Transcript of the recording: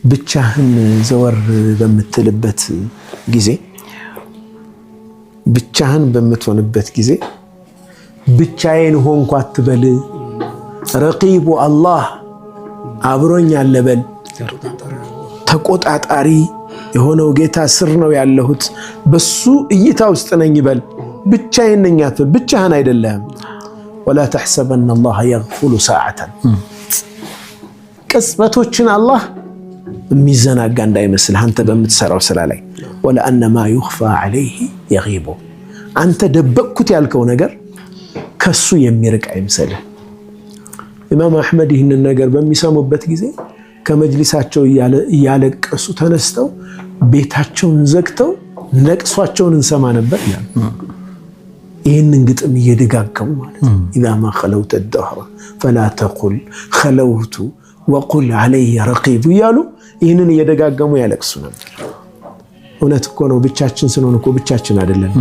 ብቻህን ዘወር በምትልበት ጊዜ ብቻህን በምትሆንበት ጊዜ ብቻዬን ሆንኩ አትበል ረቂቡ አላህ አብሮኝ አለ በል ተቆጣጣሪ የሆነው ጌታ ስር ነው ያለሁት በሱ እይታ ውስጥ ነኝ በል ብቻዬን ነኝ አትበል ብቻህን አይደለም ولا تحسبن الله يغفل ساعة ቅጽበቶችን አላህ የሚዘናጋ እንዳይመስል አንተ በምትሰራው ስራ ላይ ولا ان ما يخفى عليه يغيب አንተ ደበቅኩት ያልከው ነገር ከሱ የሚርቅ አይመስልህ ኢማም አህመድ ይህንን ነገር በሚሰሙበት ጊዜ ከመጅሊሳቸው ያለቀሱ ተነስተው ቤታቸውን ዘግተው ለቅሷቸውን እንሰማ ነበር ይላል ይህንን ግጥም እየደጋገሙ ማለት اذا ما خلوت الدهر فلا تقل خلوت وقل علي رقيب ያሉ ይህንን እየደጋገሙ ያለቅሱ ነበር እውነት እኮ ነው ብቻችን ስንሆን እኮ ብቻችን አይደለም